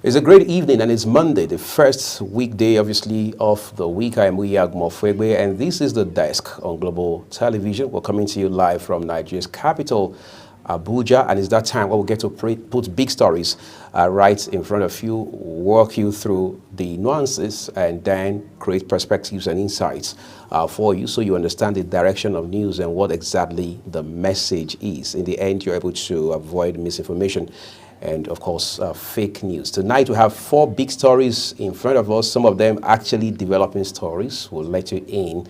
It's a great evening and it's Monday, the first weekday, obviously, of the week. I am Wiyag Mofwegbe and this is The Desk on Global Television. We're coming to you live from Nigeria's capital, Abuja, and it's that time where we get to put big stories right in front of you, walk you through the nuances, and then create perspectives and insights for you so you understand the direction of news and what exactly the message is. In the end, you're able to avoid misinformation and, of course, fake news. Tonight, we have 4 big stories in front of us, some of them actually developing stories. We'll let you in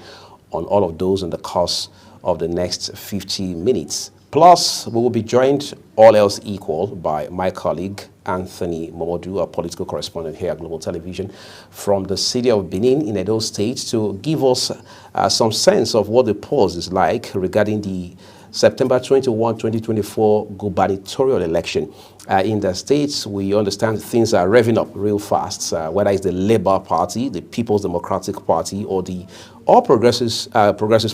on all of those in the course of the next 50 minutes. Plus, we will be joined, all else equal, by my colleague, Anthony Momodu, a political correspondent here at Global Television, from the city of Benin in Edo State, to give us some sense of what the pulse is like regarding the September 21, 2024 gubernatorial election. In the States, we understand things are revving up real fast, whether it's the Labour Party, the People's Democratic Party, or the All Progressives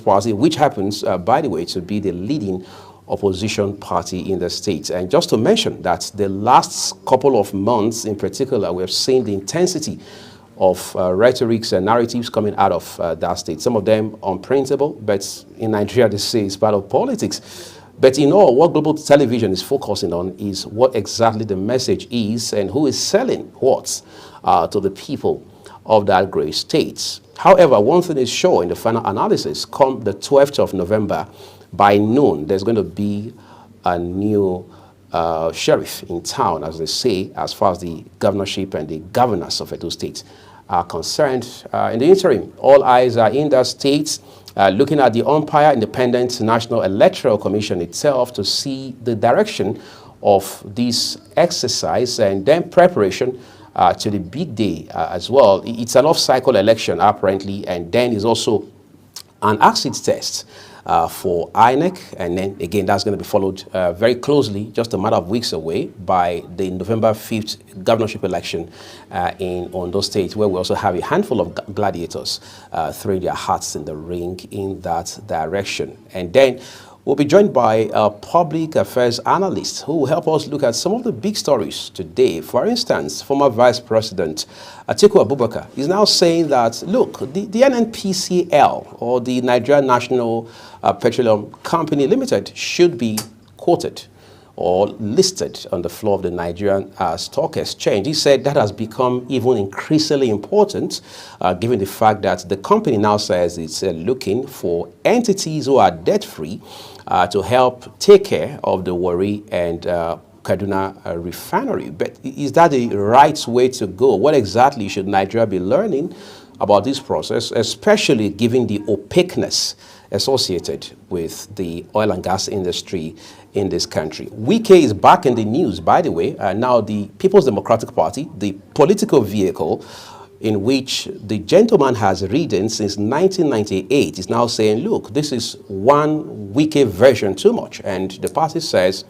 Party, which happens, by the way, to be the leading opposition party in the States. And just to mention that the last couple of months in particular, we have seen the intensity of rhetorics and narratives coming out of that state. Some of them unprintable, but in Nigeria they say it's part of politics. But in all, what Global Television is focusing on is what exactly the message is and who is selling what to the people of that great state. However, one thing is sure in the final analysis, come the 12th of November, by noon, there's going to be a new sheriff in town, as they say, as far as the governorship and the governors of Edo State are concerned. In the interim, all eyes are in that state, looking at the umpire independent National Electoral Commission itself to see the direction of this exercise and then preparation to the big day as well. It's an off-cycle election, apparently, and then is also an acid test for INEC, and then again that's going to be followed very closely, just a matter of weeks away, by the November 5th governorship election in Ondo State, where we also have a handful of gladiators throwing their hats in the ring in that direction. And then we'll be joined by a public affairs analyst who will help us look at some of the big stories today. For instance, former Vice President Atiku Abubakar is now saying that, look, the NNPCL, or the Nigeria National Petroleum Company Limited, should be quoted or listed on the floor of the Nigerian Stock Exchange. He said that has become even increasingly important, given the fact that the company now says it's looking for entities who are debt-free to help take care of the Warri and Kaduna refinery. But is that the right way to go? What exactly should Nigeria be learning about this process, especially given the opaqueness associated with the oil and gas industry in this country? Wike is back in the news, by the way. Now the People's Democratic Party, the political vehicle in which the gentleman has ridden since 1998, is now saying, look, this is one Wike version too much. And the party says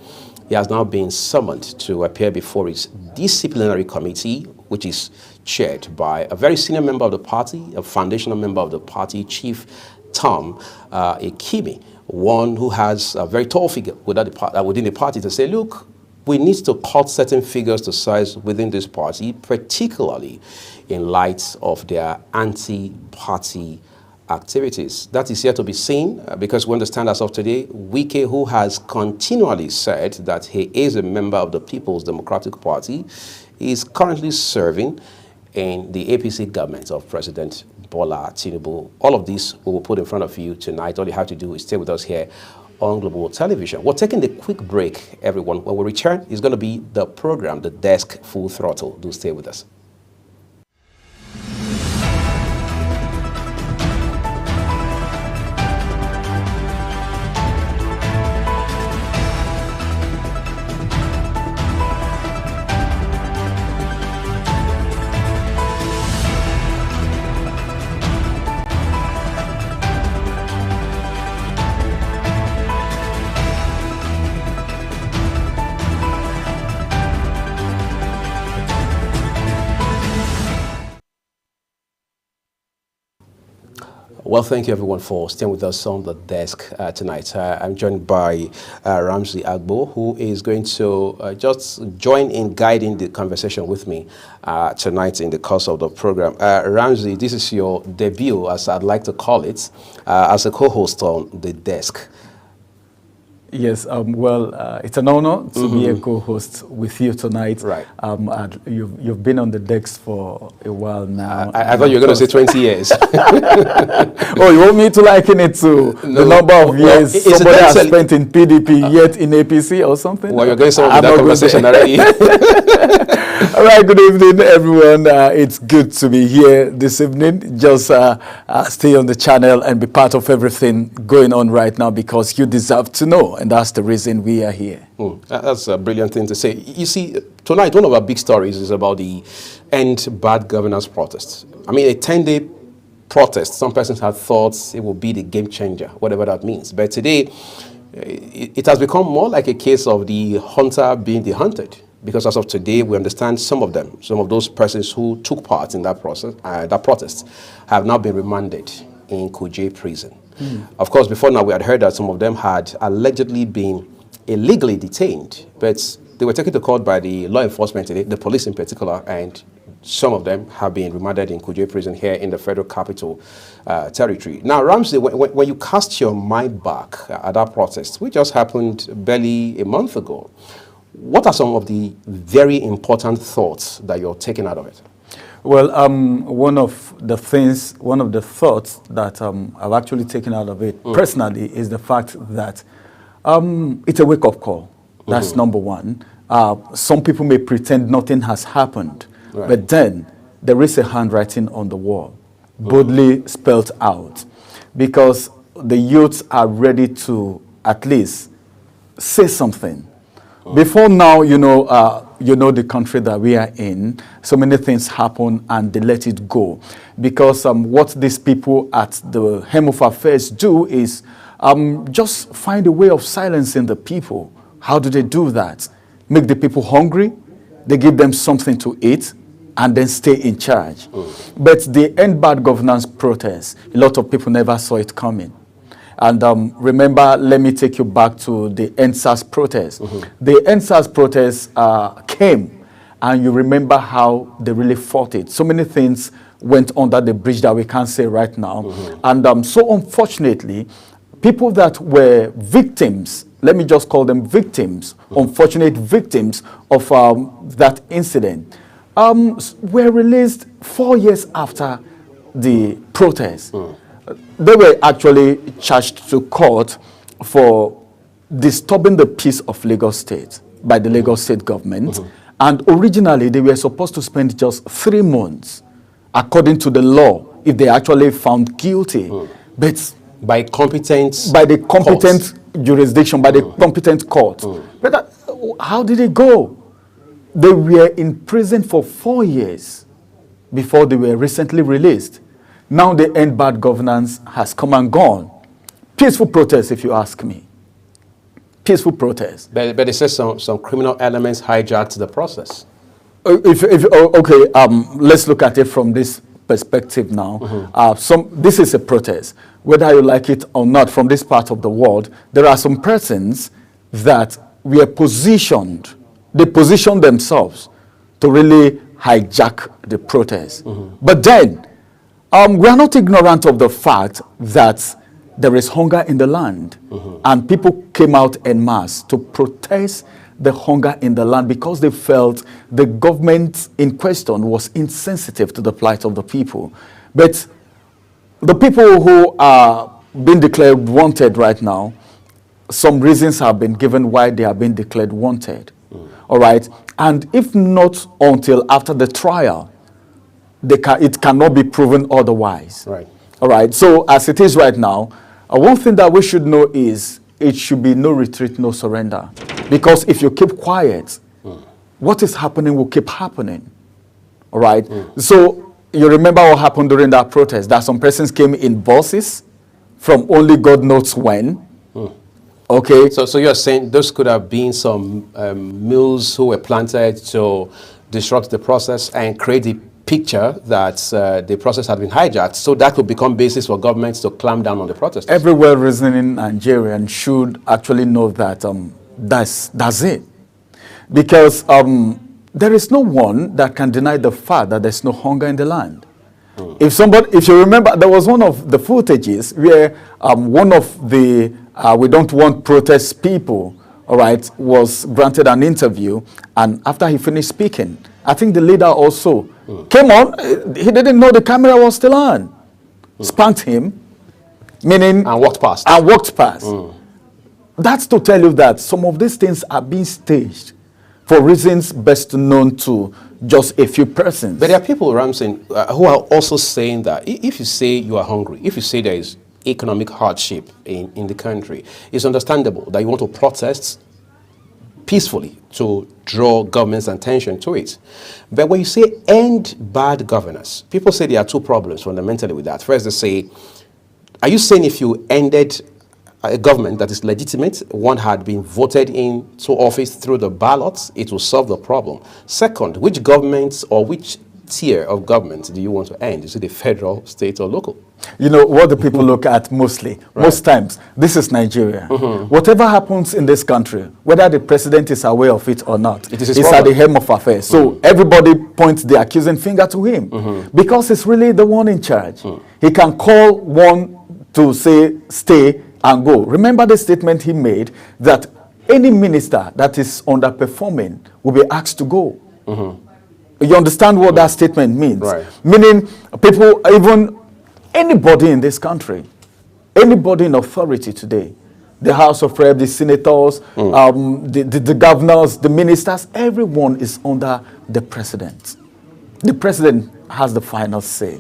he has now been summoned to appear before its disciplinary committee, which is chaired by a very senior member of the party, a foundational member of the party, Chief Tom Ekimi, one who has a very tall figure within the party, to say, look, we need to cut certain figures to size within this party, particularly in light of their anti-party activities. That is yet to be seen, because we understand as of today, Wike, who has continually said that he is a member of the People's Democratic Party, is currently serving in the APC government of President Bola Tinubu. All of this we will put in front of you tonight. All you have to do is stay with us here on Global Television. We're taking a quick break, everyone. When we return, it's going to be the program, The Desk Full Throttle. Do stay with us. Well, thank you everyone for staying with us on the desk tonight. I'm joined by Ramsey Agbo, who is going to just join in guiding the conversation with me tonight in the course of the program. Ramsey, this is your debut, as I'd like to call it, as a co-host on the desk. Yes, it's an honor to be a co-host with you tonight. Right. You've been on the decks for a while now. I thought you were going to say 20 years. Oh, you want me to liken it to the number of years somebody has spent in PDP, yet in APC or something? Well, you're going to have that conversation already. All right, good evening, everyone. It's good to be here this evening. Just stay on the channel and be part of everything going on right now, because you deserve to know, and that's the reason we are here. That's a brilliant thing to say. You see, tonight, one of our big stories is about the End Bad Governance protests. I mean, a 10-day protest. Some persons had thought it would be the game changer, whatever that means. But today, it has become more like a case of the hunter being the hunted. Because as of today, we understand some of those persons who took part in that protest, have now been remanded in Kuje prison. Of course, before now, we had heard that some of them had allegedly been illegally detained, but they were taken to court by the law enforcement today, the police in particular, and some of them have been remanded in Kuje prison here in the Federal Capital Territory. Now, Ramsey, when you cast your mind back at that protest, which just happened barely a month ago, what are some of the very important thoughts that you're taking out of it? Well, one of the thoughts that I've actually taken out of it personally is the fact that it's a wake-up call. That's number one. Some people may pretend nothing has happened, but then there is a handwriting on the wall, boldly spelled out, because the youths are ready to at least say something. Before now, you know the country that we are in, so many things happen and they let it go. Because what these people at the helm of affairs do is just find a way of silencing the people. How do they do that? Make the people hungry, they give them something to eat, and then stay in charge. But the End Bad Governance protest, a lot of people never saw it coming. And remember, let me take you back to the NSAS protest. The NSAS protest came, and you remember how they really fought it. So many things went under the bridge that we can't say right now. And so unfortunately, people that were victims, let me just call them victims, unfortunate victims of that incident, were released 4 years after the protest. They were actually charged to court for disturbing the peace of Lagos State by the Lagos State government. And originally, they were supposed to spend just 3 months, according to the law, if they actually found guilty. But by the competent jurisdiction, by the competent court. But how did it go? They were in prison for 4 years before they were recently released. Now the End Bad Governance has come and gone. Peaceful protest, if you ask me. Peaceful protest. But they say some criminal elements hijacked the process. Let's look at it from this perspective now. This is a protest. Whether you like it or not, from this part of the world, there are some persons that were positioned. They positioned themselves to really hijack the protest. But then, we are not ignorant of the fact that there is hunger in the land, and people came out en masse to protest the hunger in the land because they felt the government in question was insensitive to the plight of the people. But the people who are being declared wanted right now, some reasons have been given why they are being declared wanted. All right, and if not until after the trial, it cannot be proven otherwise. Right. All right. So as it is right now, one thing that we should know is it should be no retreat, no surrender. Because if you keep quiet, what is happening will keep happening. All right. So you remember what happened during that protest? That some persons came in buses from only God knows when. Okay. So you're saying those could have been some mules who were planted to disrupt the process and create the picture that the process had been hijacked, so that could become basis for governments to clamp down on the protesters. Every well-reasoning Nigerian should actually know that that's it. Because there is no one that can deny the fact that there's no hunger in the land. If you remember, there was one of the footages where one of the we don't want protest people, all right, was granted an interview, and after he finished speaking, I think the leader also came on. He didn't know the camera was still on. Spanked him, meaning and walked past. That's to tell you that some of these things are being staged for reasons best known to just a few persons. But there are people, Ramsey, who are also saying that if you say you are hungry, if you say there is economic hardship in the country, it's understandable that you want to protest peacefully to draw government's attention to it. But when you say end bad governance, people say there are two problems fundamentally with that. First, they say, are you saying if you ended a government that is legitimate, one had been voted into office through the ballots, it will solve the problem? Second, which governments or which tier of government do you want to end? Is it the federal, state, or local? You know, what the people look at mostly, most times, this is Nigeria. Whatever happens in this country, whether the president is aware of it or not, it's at the helm of affairs. So everybody points the accusing finger to him because he's really the one in charge. He can call one to say, stay and go. Remember the statement he made that any minister that is underperforming will be asked to go. You understand what that statement means? Meaning people, even anybody in this country, anybody in authority today, the House of Reps, the senators, the governors, the ministers, everyone is under the president. The president has the final say.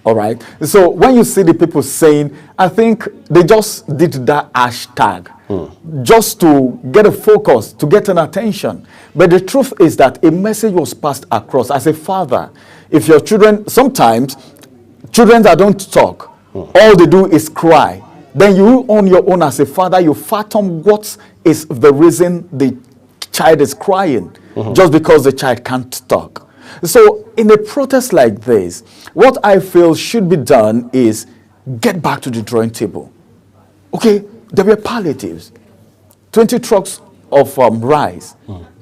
All right. So when you see the people saying, I think they just did that hashtag just to get a focus, to get an attention. But the truth is that a message was passed across. As a father, if your children, sometimes children that don't talk, all they do is cry. Then you on your own as a father, you fathom what is the reason the child is crying, just because the child can't talk. So in a protest like this, what I feel should be done is get back to the drawing table. Okay, there were palliatives, 20 trucks of rice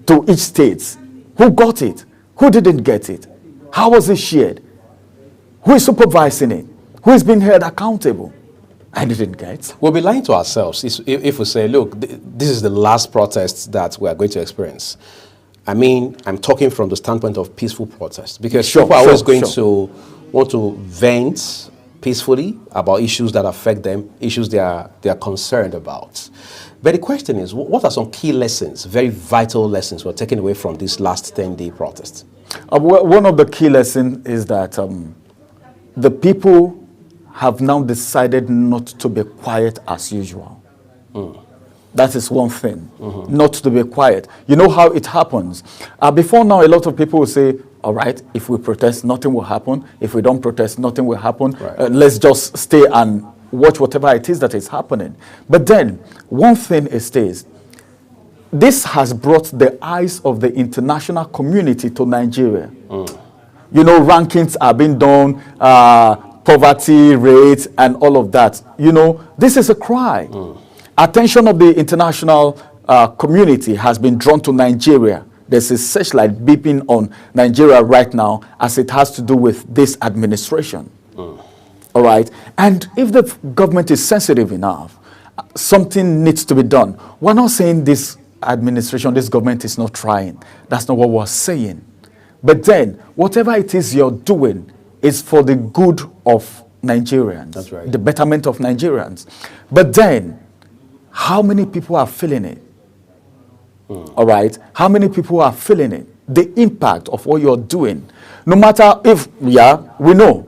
to each state. Who got it? Who didn't get it? How was it shared? Who is supervising it? Who is being held accountable? I didn't get. We'll be lying to ourselves if we say, look, this is the last protest that we are going to experience. I mean, I'm talking from the standpoint of peaceful protest, because people are always going to want to vent peacefully about issues that affect them, issues they are concerned about. But the question is, what are some key lessons, very vital lessons we're taking away from this last 10-day protest? One of the key lessons is that the people have now decided not to be quiet as usual. That is one thing, not to be quiet. You know how it happens. Before now, a lot of people will say, all right, if we protest, nothing will happen. If we don't protest, nothing will happen. Let's just stay and watch whatever it is that is happening. But then, one thing is this. This has brought the eyes of the international community to Nigeria. You know, rankings are being done, poverty rates, and all of that. You know, this is a cry. Attention of the international community has been drawn to Nigeria. There's a searchlight beeping on Nigeria right now as it has to do with this administration. All right? And if the government is sensitive enough, something needs to be done. We're not saying this administration, this government is not trying. That's not what we're saying. But then, whatever it is you're doing is for the good of Nigerians. That's right. The betterment of Nigerians. But then, how many people are feeling it? All right? How many people are feeling it? The impact of what you're doing. No matter if, we know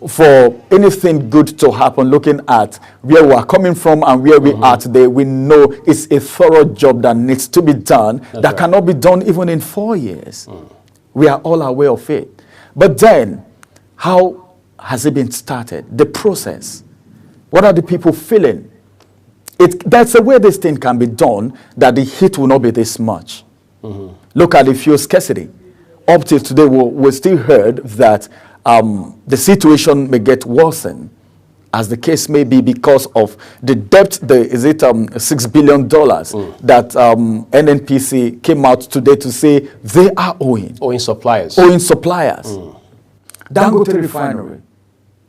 for anything good to happen, looking at where we are coming from and where we are today, we know it's a thorough job that needs to be done. That cannot be done even in 4 years. We are all aware of it. But then, how has it been started? The process. What are the people feeling? That's the way this thing can be done, that the heat will not be this much. Look at the fuel scarcity. up till today, we still heard that the situation may get worsened, as the case may be, because of the debt. Is it $6 billion that NNPC came out today to say they are owing suppliers. Dangote Refinery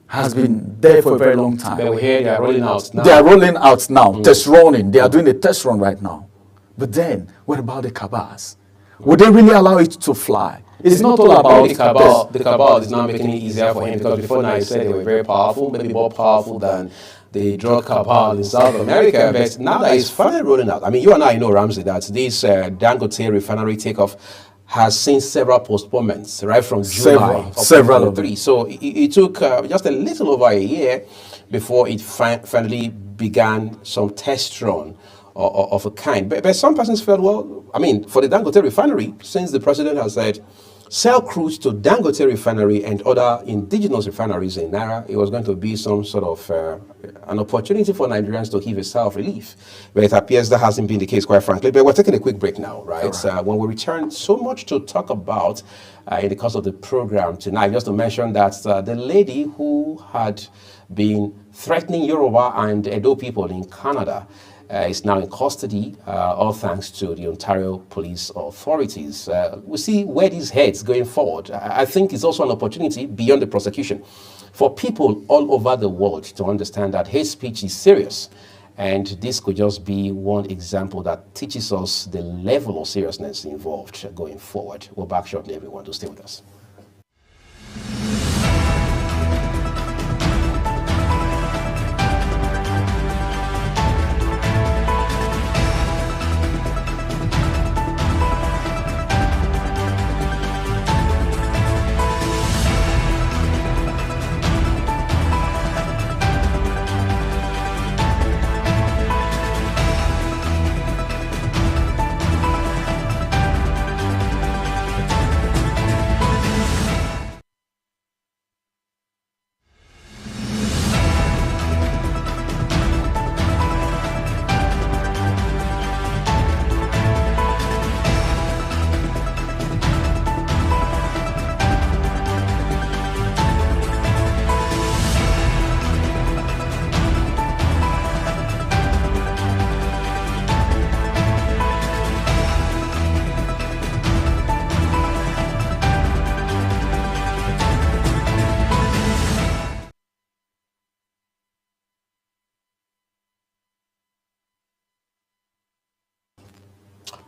has been there for a very long time. But we hear they are rolling out now. They are rolling out now, test running. They are doing a test run right now. But then, what about the cabals? Would they really allow it to fly? It's not all about the cabal is now making it easier for him, because before now he said they were very powerful, maybe more powerful than the drug cabal in South America. But now that it's finally rolling out, I mean, you and I know, Ramsey, that this Dangote refinery takeoff has seen several postponements, right from July of 2023. So it took just a little over a year before it finally began some test run of a kind. But some persons felt, well, I mean, for the Dangote refinery, since the president has said, sell crude to Dangote refinery and other indigenous refineries in Naira, it was going to be some sort of an opportunity for Nigerians to give a self-relief. But it appears that hasn't been the case, quite frankly. But we're taking a quick break now, right? When we return, so much to talk about in the course of the program tonight. Just to mention that the lady who had been threatening Yoruba and Edo people in Canada is now in custody, all thanks to the Ontario police authorities. We'll see where this heads going forward. I think it's also an opportunity beyond the prosecution for people all over the world to understand that hate speech is serious. And this could just be one example that teaches us the level of seriousness involved going forward. We're back shortly, everyone. Do stay with us.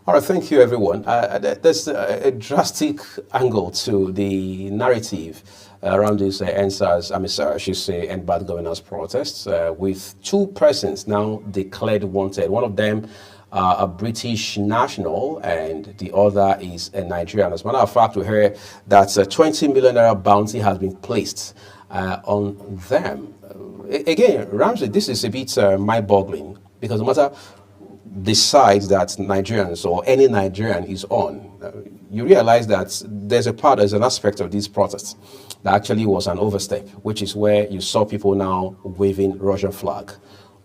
All right, thank you, everyone. There's a drastic angle to the narrative around this I should say, end bad governance protests, with two persons now declared wanted. One of them a British national, and the other is a Nigerian. As a matter of fact, we heard that a 20 million naira bounty has been placed on them. Again, Ramsey, this is a bit mind-boggling, because no matter the side that Nigerians or any Nigerian is on, you realize that there's an aspect of these protests that actually was an overstep, which is where you saw people now waving Russian flag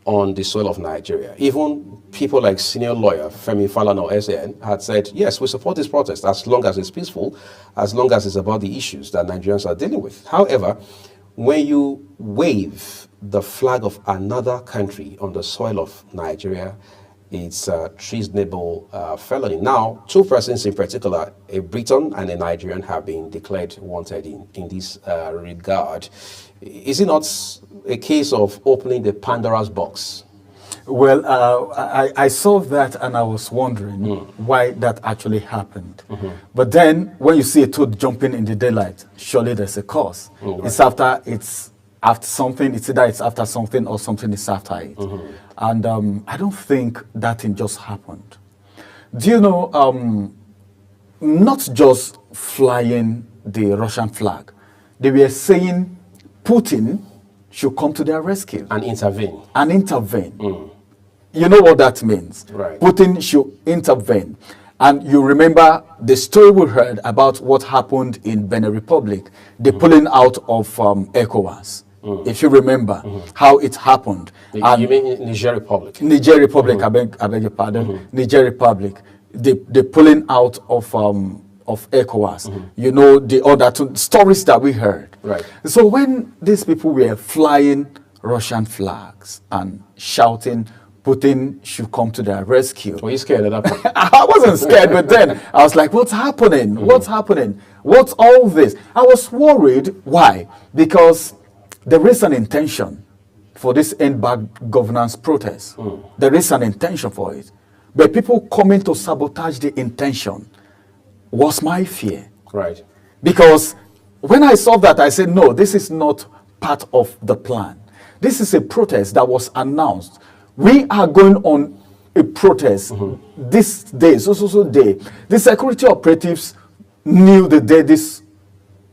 on the soil of Nigeria. Even people like senior lawyer Femi Falana SAN had said, yes, we support this protest as long as it's peaceful, as long as it's about the issues that Nigerians are dealing with. However, when you wave the flag of another country on the soil of Nigeria, it's a treasonable felony. Now, two persons in particular, a Briton and a Nigerian, have been declared wanted in this regard. Is it not a case of opening the Pandora's box? Well, I saw that and I was wondering why that actually happened. But then, when you see a toad jumping in the daylight, surely there's a cause. It's after something. It's either it's after something or something is after it. And I don't think that thing just happened. Do you know, not just flying the Russian flag, they were saying Putin should come to their rescue. And intervene. You know what that means. Right. Putin should intervene. And you remember the story we heard about what happened in Benin Republic, the pulling out of ECOWAS. If you remember how it happened. You mean Niger Republic? Niger Republic, I beg your pardon. Niger Republic, the pulling out of of ECOWAS. You know, the other two stories that we heard. Right. So when these people were flying Russian flags and shouting, Putin should come to their rescue. Were you scared at that point? I wasn't scared, but then I was like, what's happening? What's happening? What's all this? I was worried. Why? Because there is an intention for this end bad governance protest. There is an intention for it. But people coming to sabotage the intention was my fear. Right. Because when I saw that, I said, no, this is not part of the plan. This is a protest that was announced. We are going on a protest this day, so day. The security operatives knew the day this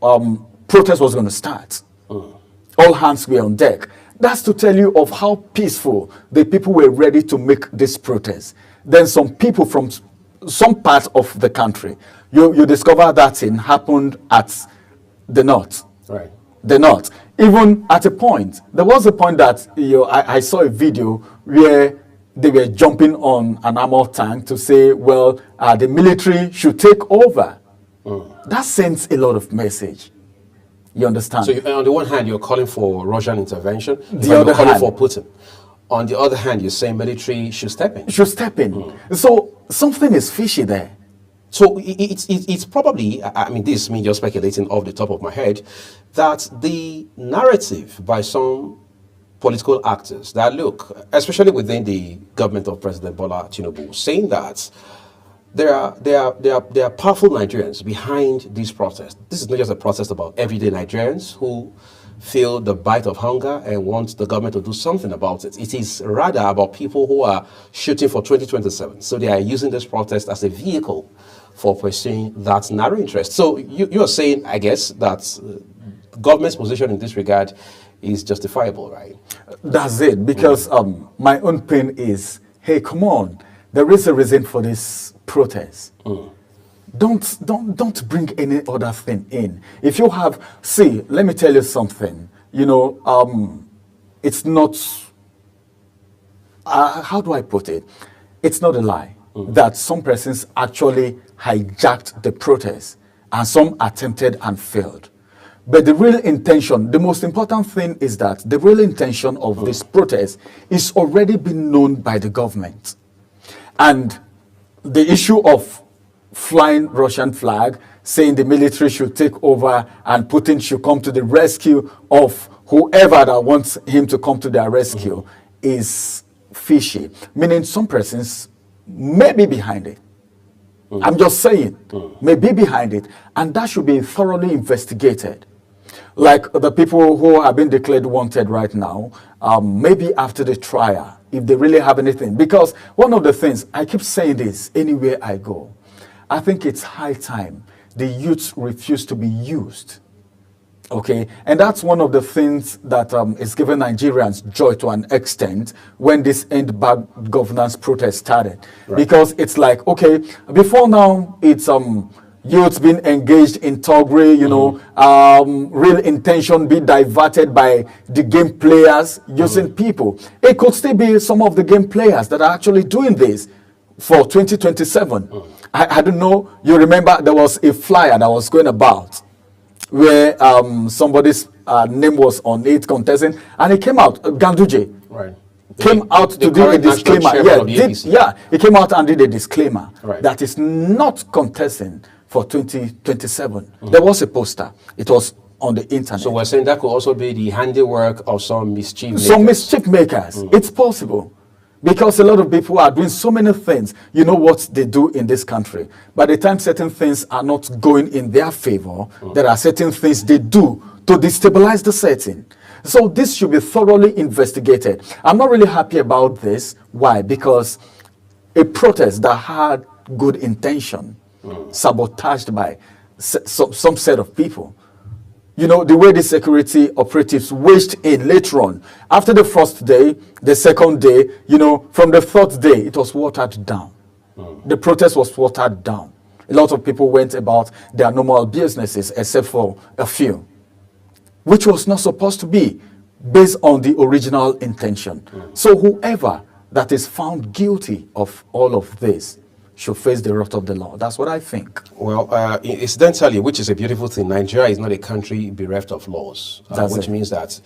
protest was going to start. All hands were on deck. That's to tell you of how peaceful the people were ready to make this protest. Then some people from some part of the country, you discover that thing happened at the north. Right. The north. Even at a point, there was a point that I saw a video where they were jumping on an armored tank to say, well, the military should take over. That sends a lot of message. You understand? So on the one hand, you're calling for Russian intervention. The other you're calling hand, for Putin. On the other hand, you're saying military should step in. Should step in. So something is fishy there. So it's probably, I mean, this is me just speculating off the top of my head, that the narrative by some political actors that look, especially within the government of President Bola Tinubu, saying that there are powerful Nigerians behind this protest. This is not just a protest about everyday Nigerians who feel the bite of hunger and want the government to do something about it. It is rather about people who are shooting for 2027. So they are using this protest as a vehicle for pursuing that narrow interest. So you are saying, I guess, that government's position in this regard is justifiable, right? That's it. Because my own pain is, hey, come on, there is a reason for this protest. Don't bring any other thing in. If you have, see, let me tell you something. You know, it's not. How do I put it? It's not a lie that some persons actually hijacked the protest and some attempted and failed. But the real intention, the most important thing is that the real intention of this protest is already been known by the government. And the issue of flying Russian flag, saying the military should take over and Putin should come to the rescue of whoever that wants him to come to their rescue is fishy. Meaning some persons may be behind it. I'm just saying, may be behind it. And that should be thoroughly investigated. Like the people who have been declared wanted right now, maybe after the trial, if they really have anything. Because one of the things, I keep saying this anywhere I go, I think it's high time the youth refuse to be used. Okay, and that's one of the things that is giving Nigerians joy to an extent when this end bad governance protest started. Right. Because it's like, okay, before now, it's youths being engaged in thuggery, you know, real intention be diverted by the game players using people. It could still be some of the game players that are actually doing this for 2027. I don't know, you remember there was a flyer that was going about where somebody's name was on it contesting, and it came out, Ganduje. Right. Came out to do a disclaimer. Yeah, he came out and did a disclaimer that is not contesting for 2027. There was a poster. It was on the internet. So we're saying that could also be the handiwork of some mischief makers. Some mischief makers. It's possible. Because a lot of people are doing so many things. You know what they do in this country. By the time certain things are not going in their favor, there are certain things they do to destabilize the setting. So this should be thoroughly investigated. I'm not really happy about this. Why? Because a protest that had good intention, sabotaged by some set of people. You know, the way the security operatives wished in later on. After the first day, the second day, you know, from the third day, it was watered down. The protest was watered down. A lot of people went about their normal businesses, except for a few, which was not supposed to be based on the original intention. So whoever that is found guilty of all of this should face the wrath of the law. That's what I think. Well, incidentally, which is a beautiful thing, Nigeria is not a country bereft of laws, which means that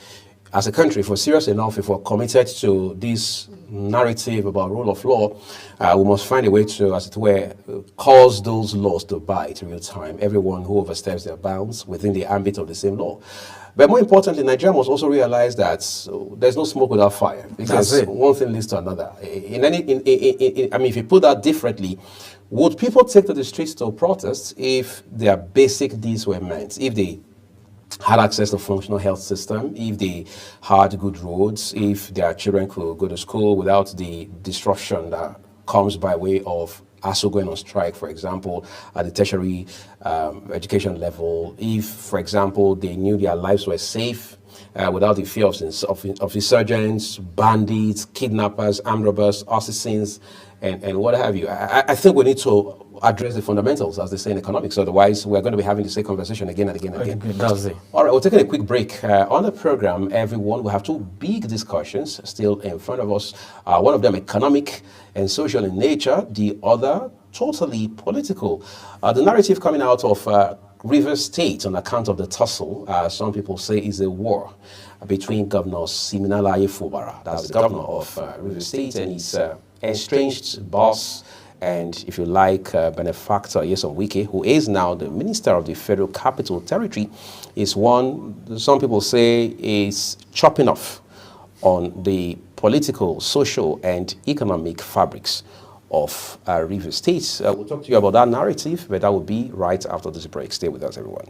as a country, if we're serious enough, if we're committed to this narrative about rule of law, we must find a way to, as it were, cause those laws to bite in real time. Everyone who oversteps their bounds within the ambit of the same law. But more importantly, Nigeria must also realize that there's no smoke without fire, because one thing leads to another. I mean, if you put that differently, would people take to the streets to protest if their basic needs were met? If they had access to a functional health system, if they had good roads, if their children could go to school without the disruption that comes by way of ASU going on strike, for example, at the tertiary education level, if, for example, they knew their lives were safe without the fear of insurgents, bandits, kidnappers, armed robbers, assassins, and what have you. I think we need to address the fundamentals, as they say in economics. Otherwise, we're going to be having the same conversation again and again and again. That's it. All right, we're taking a quick break. On the program, everyone, we have two big discussions still in front of us. One of them economic and social in nature, the other totally political. The narrative coming out of Rivers State on account of the tussle, some people say, is a war between Governor Siminalayi Fubara, that's the governor of Rivers State, and his estranged boss, and if you like, benefactor Nyesom Wike, who is now the Minister of the Federal Capital Territory, is one, some people say, is chopping off on the political, social, and economic fabrics of Rivers State. We'll talk to you about that narrative, but that will be right after this break. Stay with us, everyone.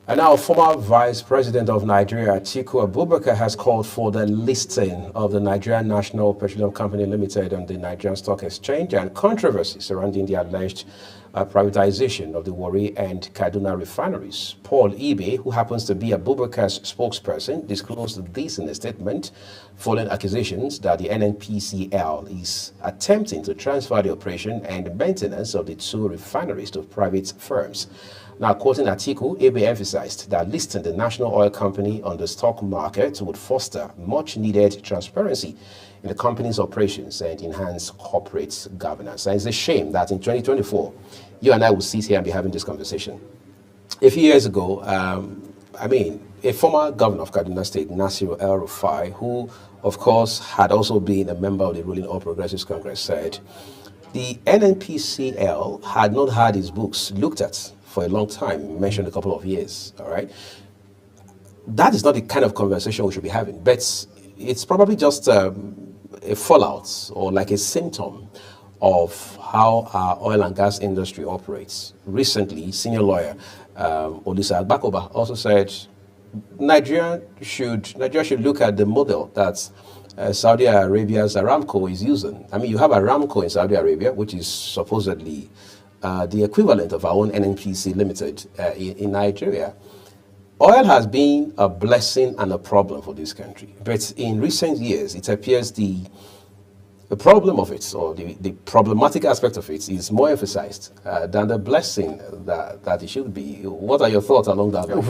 And now, former Vice President of Nigeria, Atiku Abubakar, has called for the listing of the Nigerian National Petroleum Company Limited on the Nigerian Stock Exchange and controversy surrounding the alleged privatization of the Warri and Kaduna refineries. Paul Ibe, who happens to be Abubakar's spokesperson, disclosed this in a statement following accusations that the NNPCL is attempting to transfer the operation and maintenance of the two refineries to private firms. Now, quoting Atiku, Ibe emphasized that listing the national oil company on the stock market would foster much-needed transparency in the company's operations and enhance corporate governance. And it's a shame that in 2024, you and I will sit here and be having this conversation. A few years ago, a former governor of Kaduna State, Nasiru El-Rufai, who, of course, had also been a member of the ruling All Progressives Congress, said the NNPCL had not had its books looked at for a long time, mentioned a couple of years, all right? That is not the kind of conversation we should be having, but it's probably just a fallout or like a symptom of how our oil and gas industry operates. Recently, senior lawyer Olisa Agbakoba also said Nigeria should look at the model that Saudi Arabia's Aramco is using. I mean, you have Aramco in Saudi Arabia, which is supposedly the equivalent of our own NNPC Limited in Nigeria. Oil has been a blessing and a problem for this country, but in recent years, it appears the problem of it, or the problematic aspect of it, is more emphasized than the blessing that it should be. What are your thoughts along that line?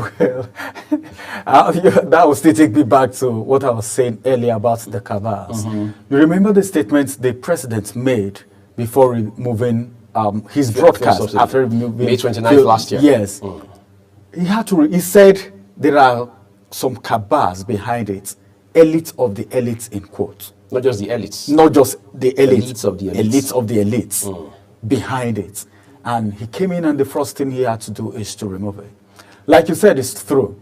Well, that will still take me back to what I was saying earlier about the cabals. You remember the statements the president made before removing his broadcast after removing May 29th last year. Yes. He said there are some cabals behind it, elite of the elites in quotes. Not just the elites. Not just the elites. Elites of the elites. Elites of the elites behind it. And he came in and the first thing he had to do is to remove it. Like you said, it's true.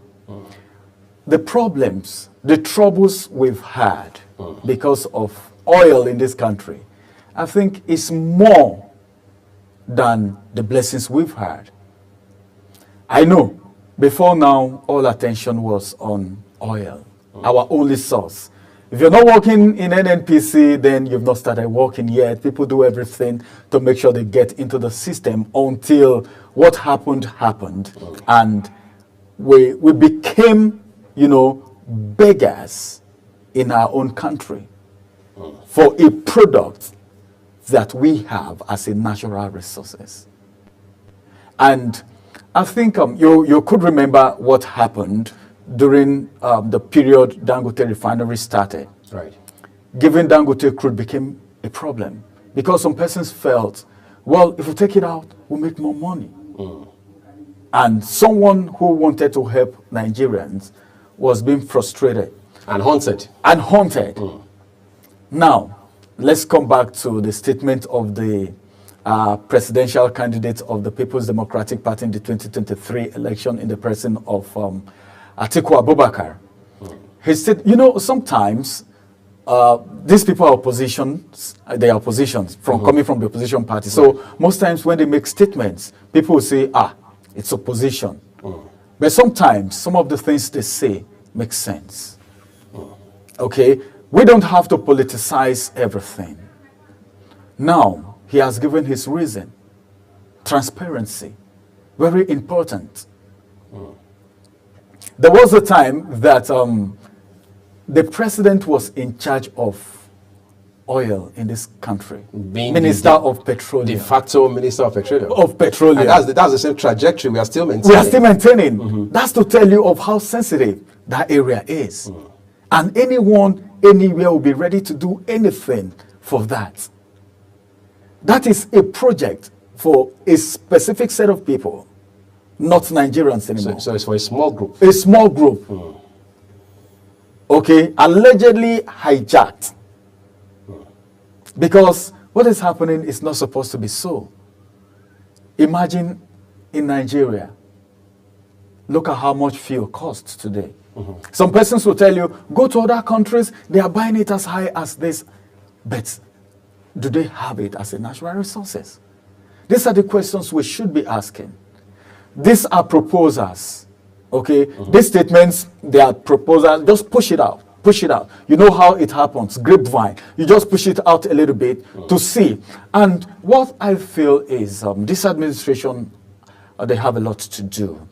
The problems, the troubles we've had because of oil in this country, I think is more than the blessings we've had. I know before now all attention was on oil, our only source. If you're not working in NNPC, then you've not started working yet. People do everything to make sure they get into the system until what happened. And we became, beggars in our own country for a product that we have as a natural resources. And I think you could remember what happened during the period Dangote refinery started. Right. Giving Dangote crude became a problem because some persons felt, well, if we take it out, we'll make more money. And someone who wanted to help Nigerians was being frustrated. And haunted. Now, let's come back to the statement of the presidential candidate of the People's Democratic Party in the 2023 election in the person of Atiku Abubakar. He said, sometimes these people are oppositions, they are oppositions coming from the opposition party. So most times when they make statements, people will say, it's opposition. But sometimes some of the things they say make sense. Okay? We don't have to politicize everything. Now, he has given his reason. Transparency. Very important. There was a time that the president was in charge of oil in this country. Being Minister of Petroleum. De facto Minister of Petroleum. Of Petroleum. And that's the same trajectory we are still maintaining. That's to tell you of how sensitive that area is. And anyone, anywhere will be ready to do anything for that. That is a project for a specific set of people, not Nigerians anymore. So it's for a small group. A small group. Okay, allegedly hijacked. Because what is happening is not supposed to be so. Imagine in Nigeria, look at how much fuel costs today. Some persons will tell you, go to other countries, they are buying it as high as this. But do they have it as a natural resources? These are the questions we should be asking. These are proposals, Okay, these statements, they are proposals. Just push it out. Push it out. You know how it happens. Grapevine. You just push it out a little bit to see. And what I feel is this administration, they have a lot to do.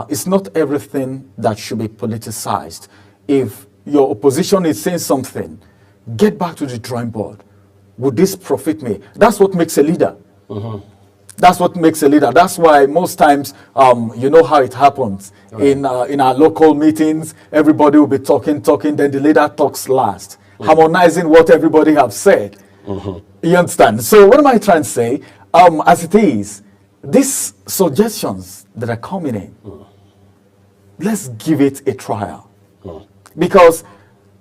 It's not everything that should be politicized. If your opposition is saying something, get back to the drawing board. Would this profit me? That's what makes a leader. That's what makes a leader. That's why most times, you know how it happens. In our local meetings, everybody will be talking, then the leader talks last, harmonizing what everybody have said. You understand? So what am I trying to say? As it is, these suggestions that are coming in, let's give it a trial. Because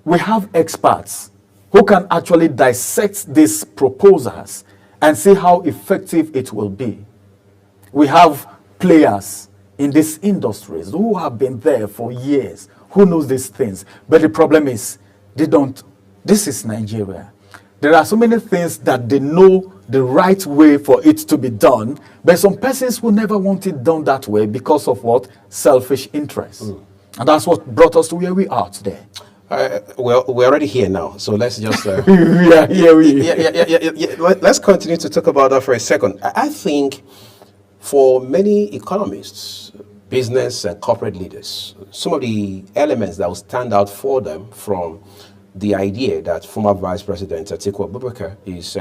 we have experts who can actually dissect these proposals and see how effective it will be. We have players in these industries who have been there for years, who knows these things. But the problem is, they don't. This is Nigeria. There are so many things that they know the right way for it to be done, but some persons will never want it done that way because of what? Selfish interests. And that's what brought us to where we are today. Well, we're already here now, so let's just let's continue to talk about that for a second. I think for many economists, business and corporate leaders, some of the elements that will stand out for them from the idea that former Vice President Atiku Abubakar is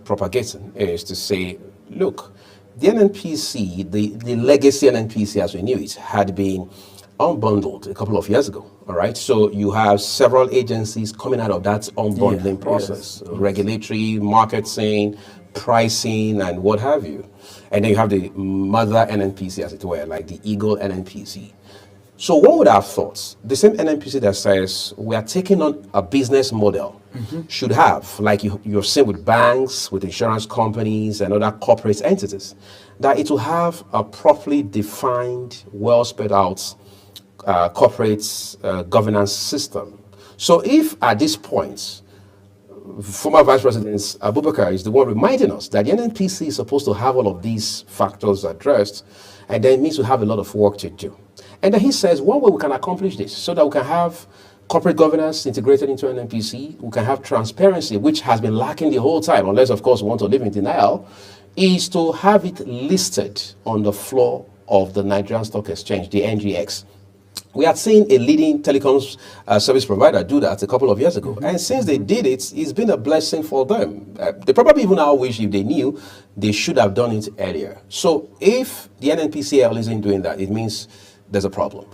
propagating is to say, look, the NNPC, the legacy NNPC as we knew it, had been unbundled a couple of years ago. All right, so you have several agencies coming out of that unbundling process, regulatory, marketing, pricing, and what have you. And then you have the mother NNPC, as it were, like the Eagle NNPC. So one would have thought the same NNPC that says we are taking on a business model should have, like you're seeing with banks, with insurance companies, and other corporate entities, that it will have a properly defined, well spread out corporate governance system. So if at this point, former Vice President Abubakar is the one reminding us that the NNPC is supposed to have all of these factors addressed, and then it means we have a lot of work to do. And then he says, one way we can accomplish this, so that we can have corporate governance integrated into NNPC, we can have transparency, which has been lacking the whole time, unless, of course, we want to live in denial, is to have it listed on the floor of the Nigerian Stock Exchange, the NGX. We had seen a leading telecoms service provider do that a couple of years ago. And since they did it, it's been a blessing for them. They probably even now wish if they knew, they should have done it earlier. So if the NNPCL isn't doing that, it means there's a problem.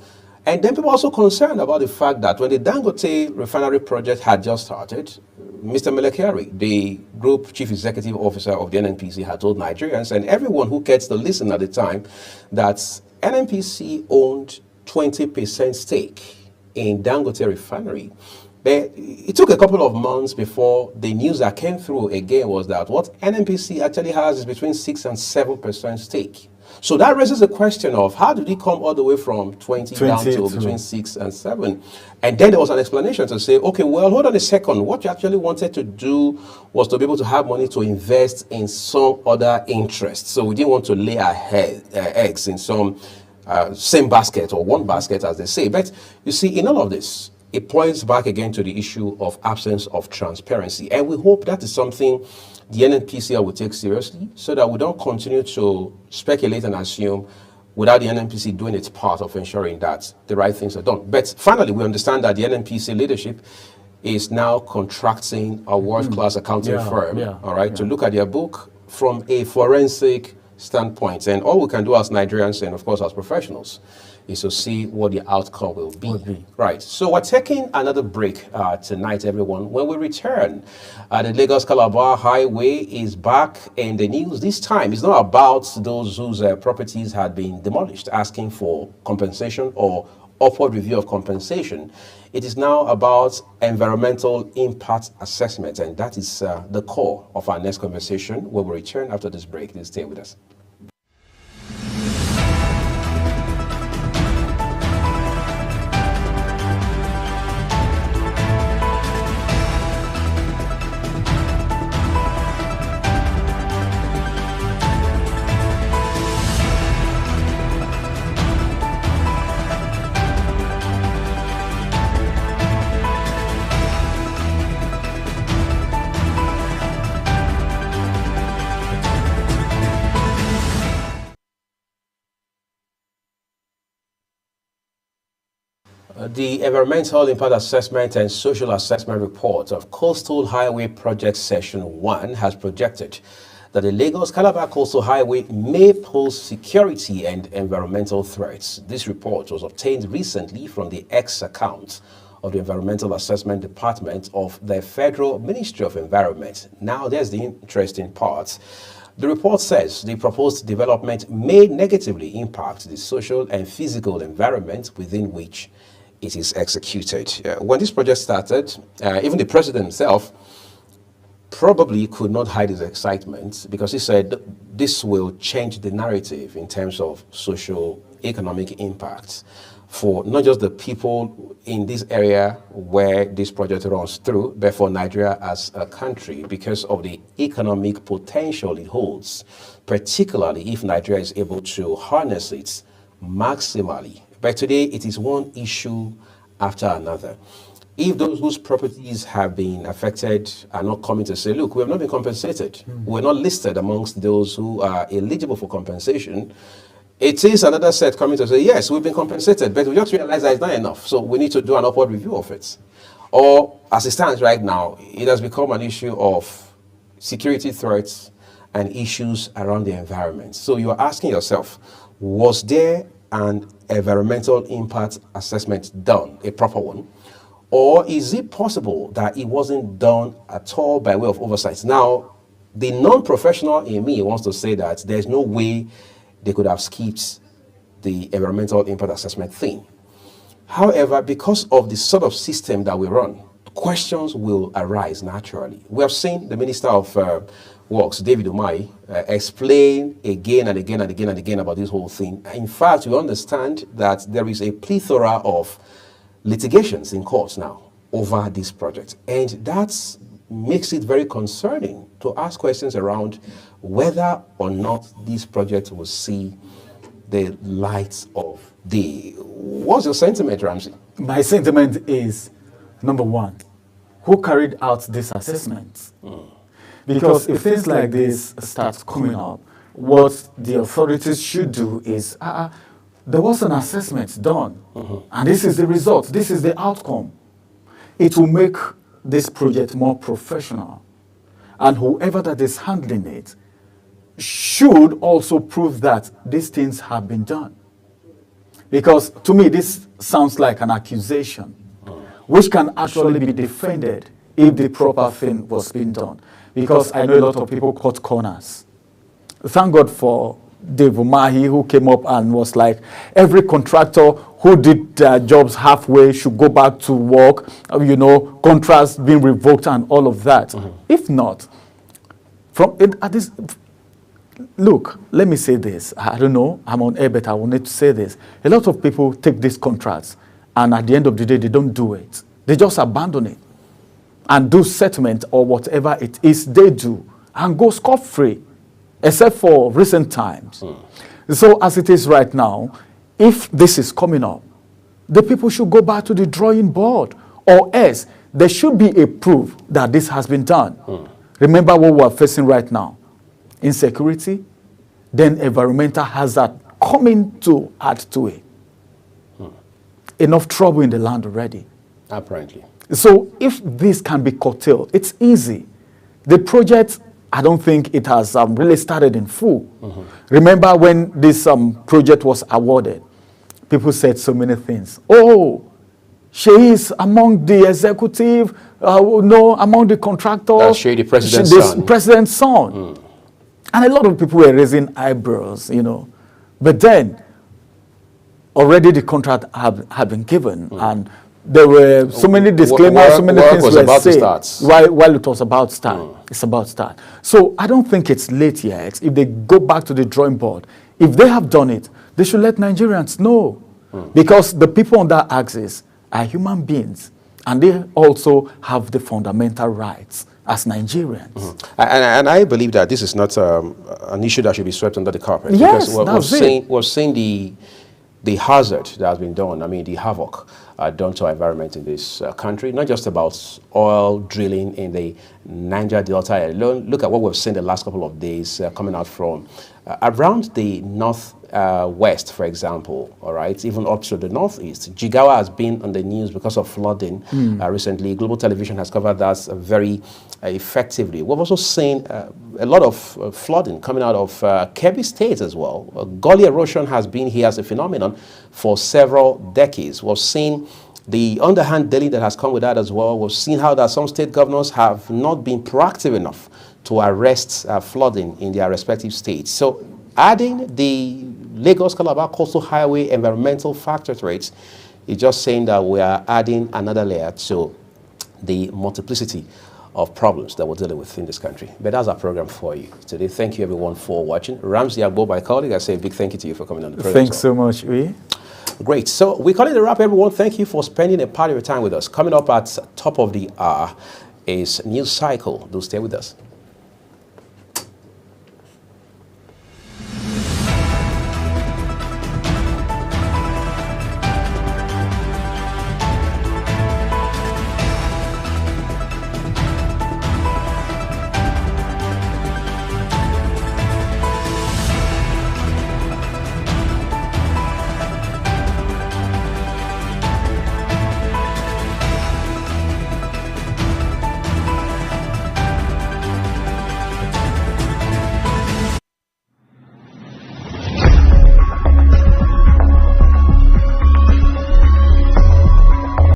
And then people are also concerned about the fact that when the Dangote refinery project had just started, Mr. Mele Kyari, the group chief executive officer of the NNPC, had told Nigerians and everyone who gets to listen at the time that NNPC owned 20% stake in Dangote refinery. But it took a couple of months before the news that came through again was that what NNPC actually has is between 6 and 7% stake. So that raises the question of how did it come all the way from 20 down to between 6 and 7? And then there was an explanation to say, okay, well, hold on a second. What you actually wanted to do was to be able to have money to invest in some other interest. So we didn't want to lay our eggs in some same basket or one basket, as they say. But you see, in all of this, it points back again to the issue of absence of transparency. And we hope that is something the NNPCL will take seriously so that we don't continue to speculate and assume without the NNPC doing its part of ensuring that the right things are done. But finally, we understand that the NNPC leadership is now contracting a world-class accounting firm, to look at their book from a forensic standpoint. And all we can do as Nigerians and, of course, as professionals is to see what the outcome will be. Right. So we're taking another break tonight, everyone. When we return, the Lagos-Calabar Highway is back in the news. This time, it's not about those whose properties had been demolished, asking for compensation or upward review of compensation. It is now about environmental impact assessment, and that is the core of our next conversation. When we return after this break, please stay with us. The Environmental Impact Assessment and Social Assessment Report of Coastal Highway Project Session 1 has projected that the Lagos-Calabar Coastal Highway may pose security and environmental threats. This report was obtained recently from the X account of the Environmental Assessment Department of the Federal Ministry of Environment. Now, there's the interesting part. The report says the proposed development may negatively impact the social and physical environment within which it is executed. When this project started, even the president himself probably could not hide his excitement, because he said this will change the narrative in terms of socio-economic impact for not just the people in this area where this project runs through, but for Nigeria as a country, because of the economic potential it holds, particularly if Nigeria is able to harness it maximally. But today, it is one issue after another. If those whose properties have been affected are not coming to say, look, we have not been compensated, we're not listed amongst those who are eligible for compensation, it is another set coming to say, yes, we've been compensated, but we just realized that it's not enough, so we need to do an upward review of it. Or, as it stands right now, it has become an issue of security threats and issues around the environment. So you're asking yourself, was there an environmental impact assessment done, a proper one? Or is it possible that it wasn't done at all by way of oversight? Now, the non-professional in me wants to say that there's no way they could have skipped the environmental impact assessment thing. However, because of the sort of system that we run, questions will arise naturally. We have seen the Minister of Works, David Umahi, explain again and again and again and again about this whole thing. In fact, we understand that there is a plethora of litigations in courts now over this project. And that makes it very concerning to ask questions around whether or not this project will see the light of day. What's your sentiment, Ramsey? My sentiment is, number one, who carried out this assessment? Because if things like this start coming up, what the authorities should do is, there was an assessment done, and this is the result, this is the outcome. It will make this project more professional, and whoever that is handling it should also prove that these things have been done. Because to me, this sounds like an accusation, which can actually be defended if the proper thing was being done. Because I know a lot of people cut corners. Thank God for Dave Umahi, who came up and was like, every contractor who did their jobs halfway should go back to work, contracts being revoked and all of that. If not, look, let me say this. I don't know, I'm on air, but I will need to say this. A lot of people take these contracts, and at the end of the day, they don't do it. They just abandon it and do settlement or whatever it is they do and go scot-free, except for recent times. So as it is right now, if this is coming up, the people should go back to the drawing board, or else there should be a proof that this has been done. Remember what we are facing right now: insecurity, then environmental hazard coming to add to it. Enough trouble in the land already. Apparently. So if this can be curtailed, it's easy. The project, I don't think it has really started in full. Remember when this project was awarded, people said so many things. Oh, she is among the executive, among the contractors. That's she, the president's son. The president's son. And a lot of people were raising eyebrows, But then, already the contract had been given, and there were so many disclaimers, so many things were said while it was about to start. It's about to start. So I don't think it's late yet. If they go back to the drawing board, if they have done it, they should let Nigerians know. Because the people on that axis are human beings, and they also have the fundamental rights as Nigerians. And I believe that this is not an issue that should be swept under the carpet. Yes, because we've seen the hazard that has been done, the havoc done to our environment in this country, not just about oil drilling in the Niger Delta alone. Look at what we've seen the last couple of days coming out from around the north west, for example, all right, even up to the northeast. Jigawa has been on the news because of flooding recently. Global television has covered that very effectively. We've also seen a lot of flooding coming out of Kebbi State as well. Gully erosion has been here as a phenomenon for several decades. We've seen the underhand dealing that has come with that as well. We've seen how that some state governors have not been proactive enough to arrest flooding in their respective states. So adding the Lagos-Calabar Coastal Highway environmental factor to it is just saying that we are adding another layer to the multiplicity of problems that we're dealing with in this country. But that's our program for you today. Thank you everyone for watching. Ramsey Agbo, my colleague, I say a big thank you to you for coming on the program. Thanks so much, Uyi. Great. So we call it a wrap, everyone. Thank you for spending a part of your time with us. Coming up at top of the hour is News Cycle. Do stay with us.